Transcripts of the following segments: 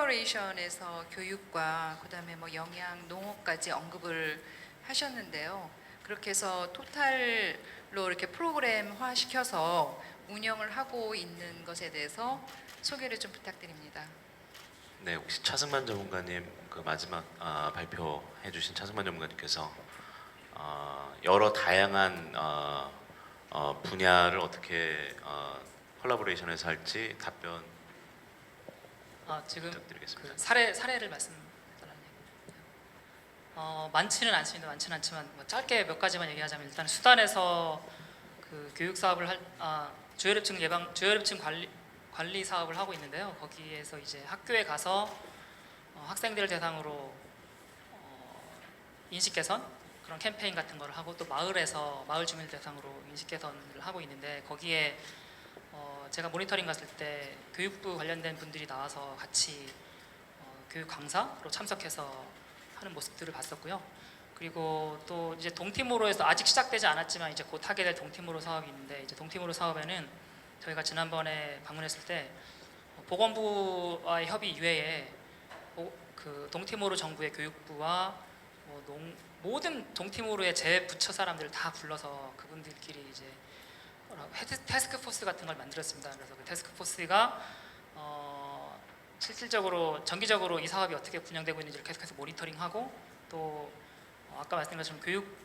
콜라보레이션에서 교육과 그다음에 뭐 영양, 농업까지 언급을 하셨는데요. 그렇게 해서 토탈로 이렇게 프로그램화 시켜서 운영을 하고 있는 것에 대해서 소개를 좀 부탁드립니다. 네, 혹시 차승만 전문가님 그 마지막 발표해주신 차승만 전문가님께서 여러 다양한 분야를 어떻게 콜라보레이션에서 할지 답변 지금 부탁드리겠습니다. 그 사례를 말씀드리는 많지는 않지만 뭐 짧게 몇 가지만 얘기하자면, 일단 수단에서 그 교육 사업을 저혈압층 관리 사업을 하고 있는데요. 거기에서 이제 학교에 가서 학생들을 대상으로 인식 개선 그런 캠페인 같은 거를 하고, 또 마을에서 마을 주민을 대상으로 인식 개선을 하고 있는데, 거기에 제가 모니터링 갔을 때 교육부 관련된 분들이 나와서 같이 교육 강사로 참석해서 하는 모습들을 봤었고요. 그리고 또 이제 동티모로 해서 아직 시작되지 않았지만 이제 곧 하게 될 동티모로 사업이 있는데, 이제 동티모로 사업에는 저희가 지난번에 방문했을 때 보건부와의 협의 이외에 그 동티모로 정부의 교육부와 모든 동티모로의 재부처 사람들을 다 불러서 그분들끼리 이제 태스크포스 같은 걸 만들었습니다. 그래서 그 태스크포스가 실질적으로 정기적으로 이 사업이 어떻게 운영되고 있는지를 계속해서 모니터링하고, 또 아까 말씀드린 것처럼 교육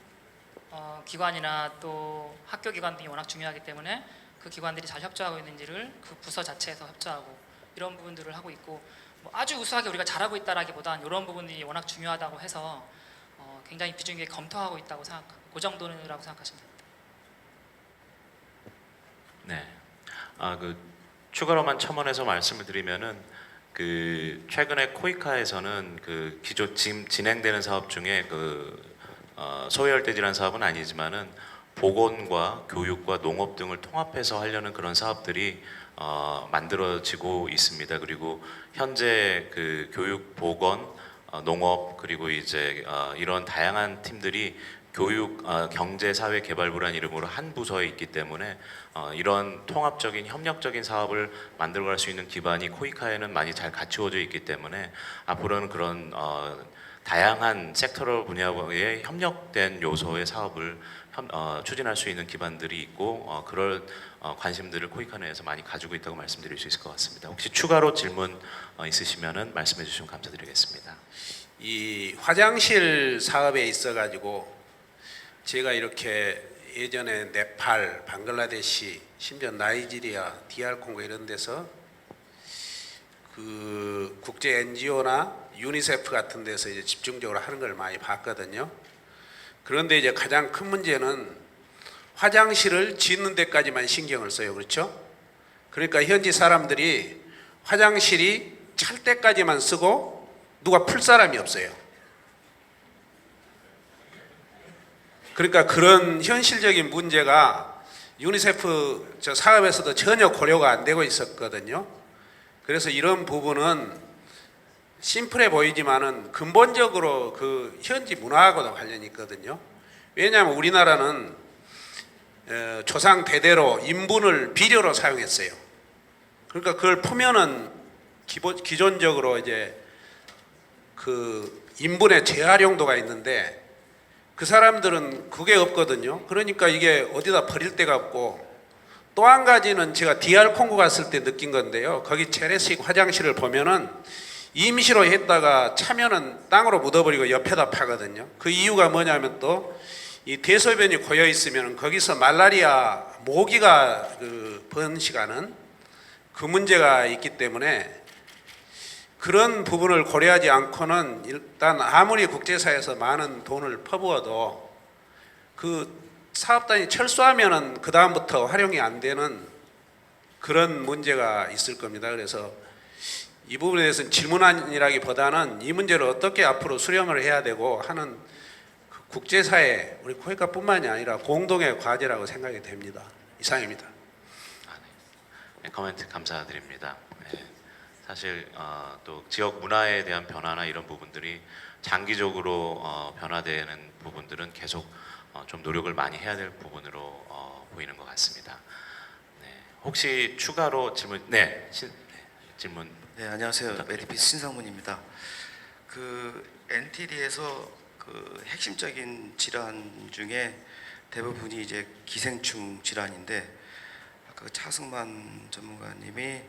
기관이나 또 학교 기관 등이 워낙 중요하기 때문에 그 기관들이 잘 협조하고 있는지를 그 부서 자체에서 협조하고, 이런 부분들을 하고 있고, 뭐 아주 우수하게 우리가 잘하고 있다라기보단 이런 부분들이 워낙 중요하다고 해서 굉장히 비중 있게 검토하고 있다고 생각하고, 그 정도라고 생각하시면 됩니다. 네, 그 추가로만 첨언해서 말씀을 드리면은 그 최근에 코이카에서는 그 지금 진행되는 사업 중에 그 소열대질환 사업은 아니지만은 보건과 교육과 농업 등을 통합해서 하려는 그런 사업들이 만들어지고 있습니다. 그리고 현재 그 교육, 보건, 농업 그리고 이제 이런 다양한 팀들이 교육, 경제사회개발부라는 이름으로 한 부서에 있기 때문에 이런 통합적인 협력적인 사업을 만들어갈 수 있는 기반이 코이카에는 많이 잘 갖추어져 있기 때문에 앞으로는 그런 다양한 섹터럴 분야의 협력된 요소의 사업을 추진할 수 있는 기반들이 있고 그럴 관심들을 코이카 내에서 많이 가지고 있다고 말씀드릴 수 있을 것 같습니다. 혹시 추가로 질문 있으시면은 말씀해 주시면 감사드리겠습니다. 이 화장실 사업에 있어가지고 제가 이렇게 예전에 네팔, 방글라데시, 심지어 나이지리아, DR 콩고 이런 데서 그 국제 NGO나 유니세프 같은 데서 이제 집중적으로 하는 걸 많이 봤거든요. 그런데 이제 가장 큰 문제는 화장실을 짓는 데까지만 신경을 써요. 그렇죠? 그러니까 현지 사람들이 화장실이 찰 때까지만 쓰고 누가 풀 사람이 없어요. 그러니까 그런 현실적인 문제가 유니세프 사업에서도 전혀 고려가 안 되고 있었거든요. 그래서 이런 부분은 심플해 보이지만은 근본적으로 그 현지 문화하고도 관련이 있거든요. 왜냐하면 우리나라는 조상 대대로 인분을 비료로 사용했어요. 그러니까 그걸 풀면은 기존적으로 이제 그 인분의 재활용도가 있는데 그 사람들은 그게 없거든요. 그러니까 이게 어디다 버릴 데가 없고, 또 한 가지는 제가 DR 콩고 갔을 때 느낀 건데요. 거기 재래식 화장실을 보면은 임시로 했다가 차면은 땅으로 묻어버리고 옆에다 파거든요. 그 이유가 뭐냐면 또 이 대소변이 고여 있으면 거기서 말라리아 모기가 번식하는 그 문제가 있기 때문에 그런 부분을 고려하지 않고는 일단 아무리 국제사회에서 많은 돈을 퍼부어도 그 사업단이 철수하면은 그 다음부터 활용이 안 되는 그런 문제가 있을 겁니다. 그래서 이 부분에 대해서는 질문이라기보다는 이 문제를 어떻게 앞으로 수렴을 해야 되고 하는 국제사회, 우리 코이카뿐만이 아니라 공동의 과제라고 생각이 됩니다. 이상입니다. 네, 코멘트 감사드립니다. 네, 사실 또 지역 문화에 대한 변화나 이런 부분들이 장기적으로 변화되는 부분들은 계속 좀 노력을 많이 해야 될 부분으로 보이는 것 같습니다. 네, 혹시 추가로 질문? 네, 질문. 네, 안녕하세요. 메디피스 신상문입니다. 그 NTD에서 그 핵심적인 질환 중에 대부분이 이제 기생충 질환인데 아까 차승만 전문가님이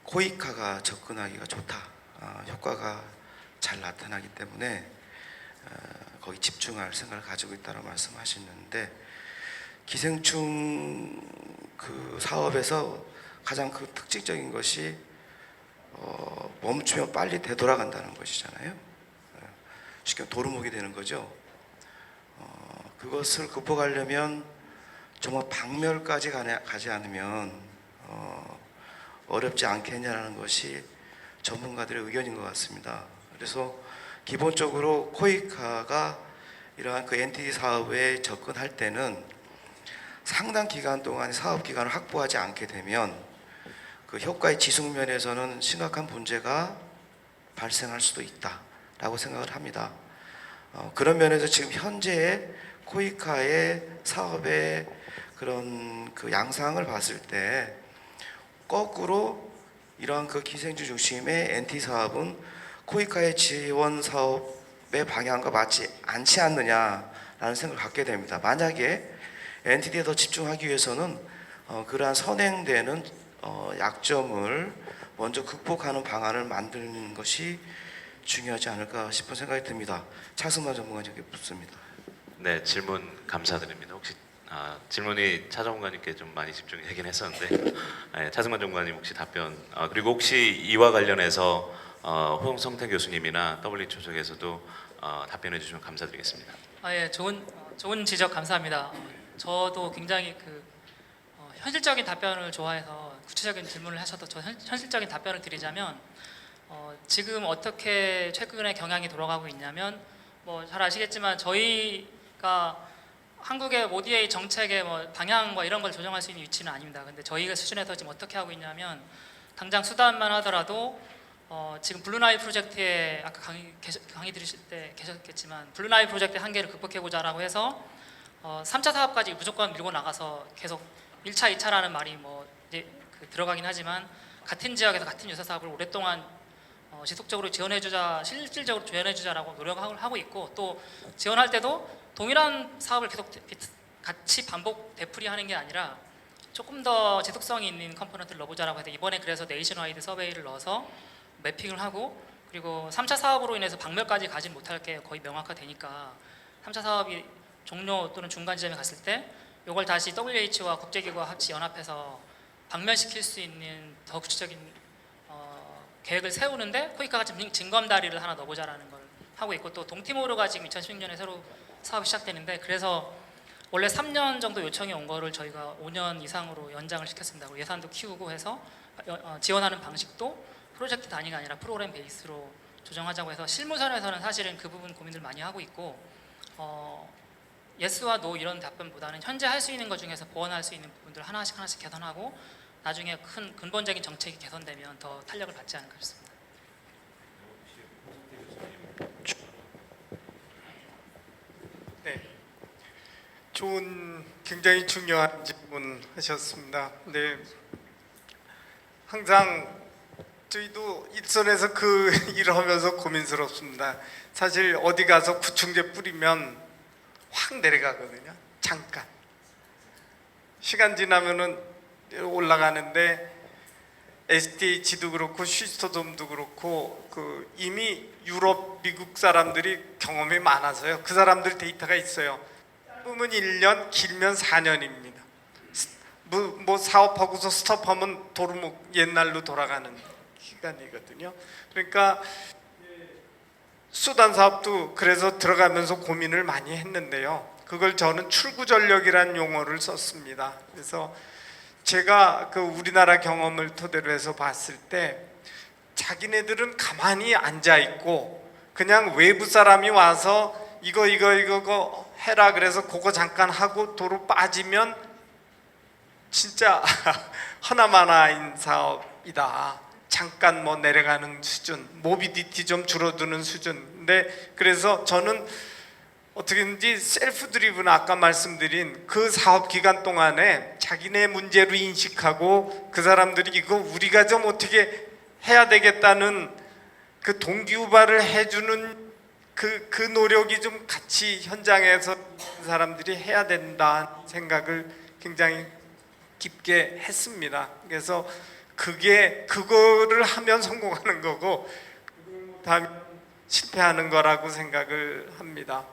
코이카가 접근하기가 좋다, 효과가 잘 나타나기 때문에 거기 집중할 생각을 가지고 있다고 말씀하셨는데 기생충 그 사업에서 가장 그 특징적인 것이 멈추면 빨리 되돌아간다는 것이잖아요. 쉽게 도루묵이 되는 거죠. 그것을 극복하려면 정말 박멸까지 가지 않으면 어렵지 않겠냐라는 것이 전문가들의 의견인 것 같습니다. 그래서 기본적으로 코이카가 이러한 그 NTD 사업에 접근할 때는 상당 기간 동안 사업 기간을 확보하지 않게 되면 그 효과의 지속 면에서는 심각한 문제가 발생할 수도 있다라고 생각을 합니다. 그런 면에서 지금 현재의 코이카의 사업의 그런 그 양상을 봤을 때 거꾸로 이러한 그 기생충 중심의 NT 사업은 코이카의 지원 사업의 방향과 맞지 않지 않느냐라는 생각을 갖게 됩니다. 만약에 NTD에 더 집중하기 위해서는 그러한 선행되는 약점을 먼저 극복하는 방안을 만드는 것이 중요하지 않을까 싶은 생각이 듭니다. 차승만 전문가님께 묻습니다. 네, 질문 감사드립니다. 혹시 질문이 차 전문가님께 좀 많이 집중되긴 했었는데 차승만 전문가님 혹시 답변 그리고 혹시 이와 관련해서 홍성태 교수님이나 WHO 쪽에서도 답변해 주시면 감사드리겠습니다. 예, 좋은 지적 감사합니다. 저도 굉장히 현실적인 답변을 좋아해서 구체적인 질문을 하셔도 저 현실적인 답변을 드리자면 지금 어떻게 최근에 경향이 돌아가고 있냐면 뭐 잘 아시겠지만 저희가 한국의 ODA 정책의 뭐 방향과 이런 걸 조정할 수 있는 위치는 아닙니다. 근데 저희가 수준에서 지금 어떻게 하고 있냐면 당장 수단만 하더라도 지금 블루나일 프로젝트에 아까 강의 들으실 때 계셨겠지만 블루나일 프로젝트 한계를 극복해보자라고 해서 3차 사업까지 무조건 밀고 나가서 계속 1차, 2차라는 말이 뭐 이제 들어가긴 하지만 같은 지역에서 같은 유사 사업을 오랫동안 지속적으로 지원해주자, 실질적으로 지원해주자라고 노력을 하고 있고 또 지원할 때도 동일한 사업을 계속 같이 반복 되풀이하는 게 아니라 조금 더 지속성이 있는 컴포넌트를 넣어보자라고 해서 이번에 그래서 네이션와이드 서베이를 넣어서 매핑을 하고 그리고 3차 사업으로 인해서 박멸까지 가지 못할 게 거의 명확화되니까 3차 사업이 종료 또는 중간 지점에 갔을 때 이걸 다시 WHO와 국제기구와 같이 연합해서 박멸시킬 수 있는 더 구체적인 계획을 세우는데 코이카가 지금 징검다리를 하나 넣어보자라는 걸 하고 있고 또 동티모르가 지금 2016년에 새로 사업이 시작되는데 그래서 원래 3년 정도 요청이 온 거를 저희가 5년 이상으로 연장을 시켰습니다. 그리고 예산도 키우고 해서 지원하는 방식도 프로젝트 단위가 아니라 프로그램 베이스로 조정하자고 해서 실무선에서는 사실은 그 부분 고민을 많이 하고 있고 예스와 노 이런 답변보다는 현재 할 수 있는 것 중에서 보완할 수 있는 부분들 하나씩 개선하고 나중에 큰 근본적인 정책이 개선되면 더 탄력을 받지 않을까 싶습니다. 네, 굉장히 중요한 질문 하셨습니다. 네, 항상 저희도 일선에서 그 일을 하면서 고민스럽습니다. 사실 어디 가서 구충제 뿌리면 확 내려가거든요. 잠깐 시간 지나면은 올라가는데 SDH도 그렇고 슈스토돔도 그렇고 이미 유럽, 미국 사람들이 경험이 많아서요. 그 사람들 데이터가 있어요. 짧으면 1년, 길면 4년입니다. 뭐 사업하고서 스톱하면 도루묵 옛날로 돌아가는 기간이거든요. 그러니까 수단 사업도 그래서 들어가면서 고민을 많이 했는데요. 그걸 저는 출구전력이라는 용어를 썼습니다. 그래서 제가 우리나라 경험을 토대로 해서 봤을 때 자기네들은 가만히 앉아 있고 그냥 외부 사람이 와서 이거 해라 그래서 그거 잠깐 하고 도로 빠지면 진짜 하나마나인 사업이다. 잠깐 뭐 내려가는 수준, 모비디티 좀 줄어드는 수준인데 그래서 저는 어떻게든지 셀프 드리븐 아까 말씀드린 그 사업 기간 동안에 자기네 문제로 인식하고 그 사람들이 이거 우리가 좀 어떻게 해야 되겠다는 그 동기부발을 해주는 그 노력이 좀 같이 현장에서 사람들이 해야 된다 생각을 굉장히 깊게 했습니다. 그래서 그거를 하면 성공하는 거고 못하면 실패하는 거라고 생각을 합니다.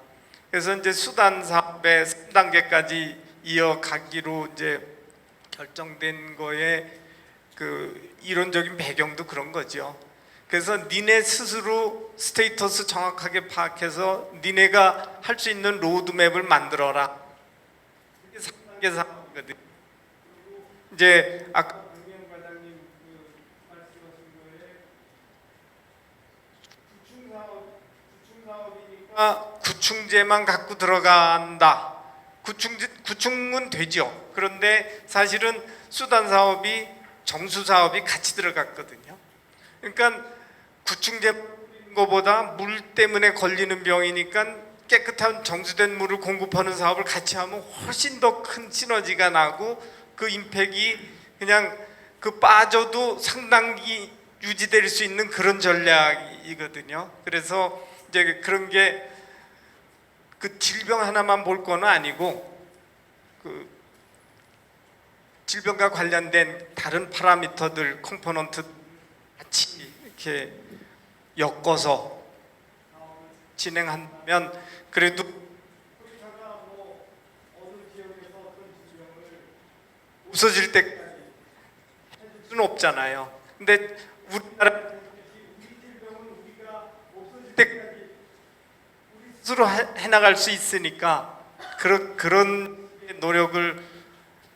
그래서 이제 수단 사업의 3단계까지 이어가기로 이제 결정된 거에 그 이론적인 배경도 그런 거죠. 그래서 니네 스스로 스테이터스 정확하게 파악해서 니네가 할 수 있는 로드맵을 만들어라. 이게 3단계 사업이거든요. 이제 아까 김영 과장님 말씀하신 거에 구충 사업이니까 구충제만 갖고 들어간다. 구충은 되죠. 그런데 사실은 수단 사업이 정수 사업이 같이 들어갔거든요. 그러니까 구충제 거보다 물 때문에 걸리는 병이니까 깨끗한 정수된 물을 공급하는 사업을 같이 하면 훨씬 더 큰 시너지가 나고 그 임팩이 그냥 그 빠져도 상당히 유지될 수 있는 그런 전략이거든요. 그래서 이제 그런 게 그 질병 하나만 볼 거는 아니고 그 질병과 관련된 다른 파라미터들, 컴포넌트 같이 이렇게 엮어서 진행하면 그래도 없어질 때까지 해줄 수는 없잖아요. 근데 우리나라 질병은 우리가 없어질 때까지 우리 스스로 해나갈 수 있으니까 그런 노력을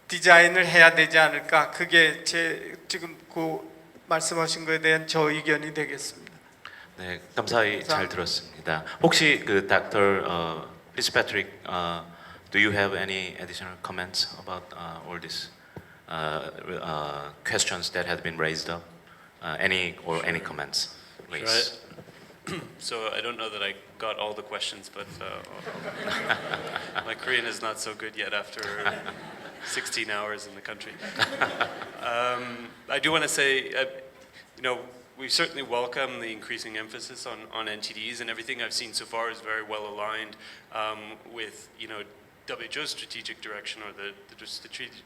디자인을 해야 되지 않을까. 그게 제 지금 그 말씀하신 거에 대한 저 의견이 되겠습니다. 네, 감사히 잘 들었습니다. 혹시 그 Dr. Fitzpatrick, do you have any additional comments about all these questions that had been raised up? Any comments, please? So I don't know that I got all the questions, but my Korean is not so good yet after 16 hours in the country. I do want to say, we certainly welcome the increasing emphasis on NTDs, and everything I've seen so far is very well aligned with, WHO's strategic direction or the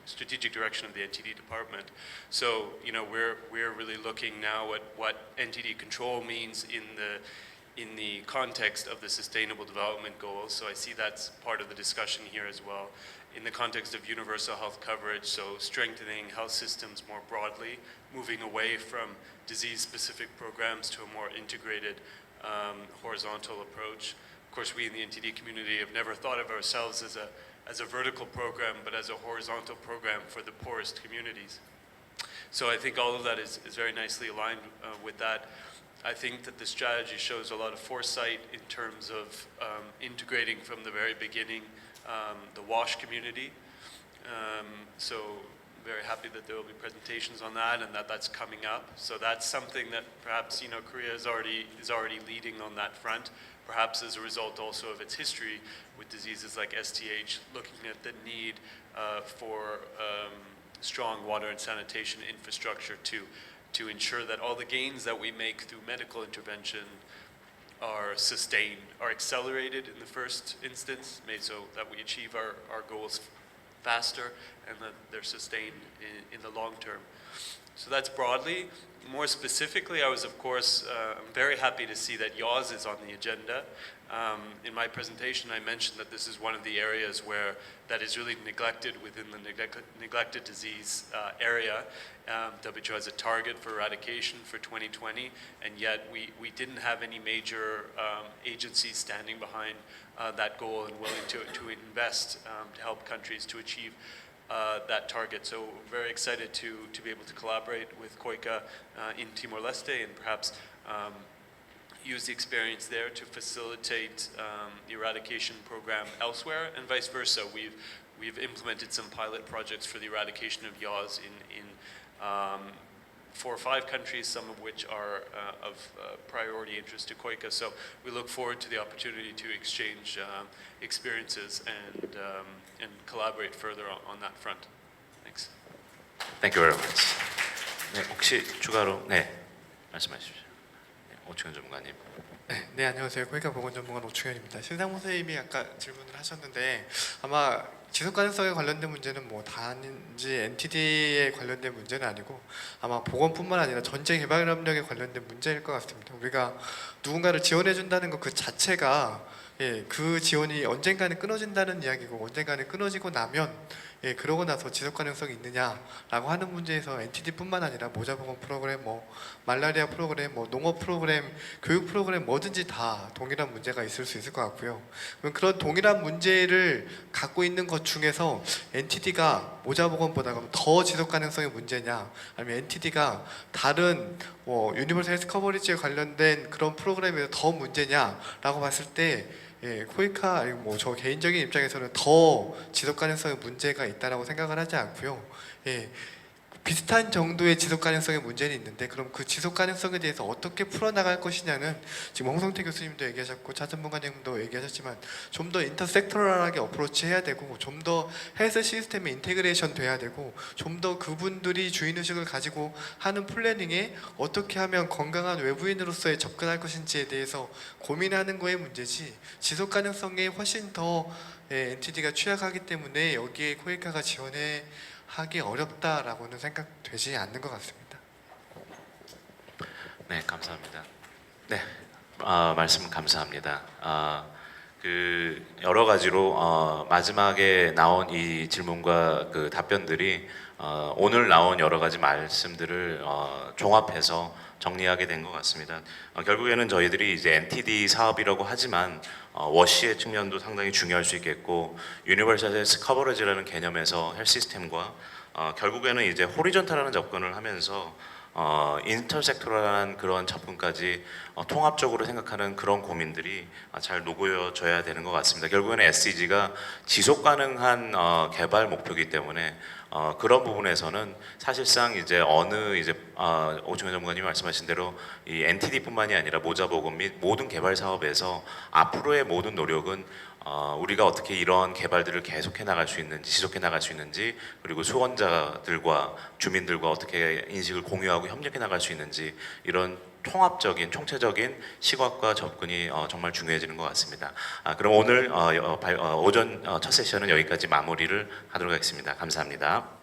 strategic direction of the NTD department. So, we're really looking now at what NTD control means in the context of the Sustainable Development Goals. So I see that's part of the discussion here as well. In the context of universal health coverage, so strengthening health systems more broadly, moving away from disease-specific programs to a more integrated horizontal approach. Of course, we in the NTD community have never thought of ourselves as a vertical program, but as a horizontal program for the poorest communities. So I think all of that is very nicely aligned with that. I think that the strategy shows a lot of foresight in terms of integrating from the very beginning the WASH community. So very happy that there will be presentations on that and that's coming up. So that's something that perhaps Korea is already leading on that front. Perhaps as a result also of its history with diseases like STH, looking at the need for strong water and sanitation infrastructure to ensure that all the gains that we make through medical intervention are sustained, are accelerated in the first instance, made so that we achieve our goals faster and that they're sustained in the long term. So that's broadly. More specifically, I was, of course, very happy to see that YAWS is on the agenda. In my presentation, I mentioned that this is one of the areas where that is really neglected within the neglected disease area. WHO has a target for eradication for 2020, and yet we didn't have any major agencies standing behind that goal and willing to invest to help countries to achieve that target. So we're very excited to be able to collaborate with COICA in Timor-Leste and perhaps use the experience there to facilitate the eradication program elsewhere and vice versa. We've implemented some pilot projects for the eradication of yaws in 4 or 5 countries, some of which are of priority interest to COICA. So we look forward to the opportunity to exchange experiences and collaborate further on that front. Thanks. Thank you very much. 네, 혹시 추가로 네. 말씀해 주십시오. 네, 오충현 전문가님. 네, 안녕하세요. 코이카 보건전문가 오충현입니다. 신상무 선생님이 아까 질문을 하셨는데 아마 지속 가능성에 관련된 문제는 뭐 단지 NTD에 관련된 문제는 아니고 아마 보건뿐만 아니라 전체 개발 협력에 관련된 문제일 것 같습니다. 우리가 누군가를 지원해 준다는 것 그 자체가 그 지원이 언젠가는 끊어진다는 이야기고 언젠가는 끊어지고 나면 그러고 나서 지속 가능성이 있느냐라고 하는 문제에서 NTD뿐만 아니라 모자보건 프로그램, 뭐 말라리아 프로그램, 뭐 농업 프로그램, 교육 프로그램 뭐든지 다 동일한 문제가 있을 수 있을 것 같고요. 그럼 그런 동일한 문제를 갖고 있는 것 중에서 NTD가 모자보건보다 그럼 더 지속 가능성의 문제냐, 아니면 NTD가 다른 뭐 유니버설 헬스 커버리지에 관련된 그런 프로그램에서 더 문제냐라고 봤을 때 코이카 아니고 뭐 저 개인적인 입장에서는 더 지속 가능성의 문제가 있다라고 생각을 하지 않고요. 비슷한 정도의 지속 가능성의 문제는 있는데 그럼 그 지속 가능성에 대해서 어떻게 풀어나갈 것이냐는 지금 홍성태 교수님도 얘기하셨고 차 전문가님도 얘기하셨지만 좀 더 인터섹터럴하게 어프로치 해야 되고 좀 더 헬스 시스템에 인테그레이션 돼야 되고 좀 더 그분들이 주인의식을 가지고 하는 플래닝에 어떻게 하면 건강한 외부인으로서의 접근할 것인지에 대해서 고민하는 거의 문제지 지속 가능성에 훨씬 더 NTD가 취약하기 때문에 여기에 코이카가 지원해 하기 어렵다라고는 생각되지 않는 것 같습니다. 네, 감사합니다. 네, 말씀 감사합니다. 그 여러 가지로 마지막에 나온 이 질문과 그 답변들이 오늘 나온 여러 가지 말씀들을 종합해서 정리하게 된 것 같습니다. 결국에는 저희들이 이제 NTD 사업이라고 하지만 워시의 측면도 상당히 중요할 수 있겠고 유니버설 헬스 커버리지라는 개념에서 헬스 시스템과 결국에는 이제 호리존탈한 접근을 하면서 인터섹토럴한 그런 접근까지 통합적으로 생각하는 그런 고민들이 잘 녹여져야 되는 것 같습니다. 결국에는 SDG가 지속 가능한 개발 목표이기 때문에 그런 부분에서는 사실상 이제 어느 이제 오충현 전문가님이 말씀하신 대로 이 NTD뿐만이 아니라 모자보건 및 모든 개발 사업에서 앞으로의 모든 노력은 우리가 어떻게 이런 개발들을 계속해 나갈 수 있는지 지속해 나갈 수 있는지 그리고 수원자들과 주민들과 어떻게 인식을 공유하고 협력해 나갈 수 있는지 이런 통합적인 총체적인 시각과 접근이 정말 중요해지는 것 같습니다. 그럼 오늘 오전 첫 세션은 여기까지 마무리를 하도록 하겠습니다. 감사합니다.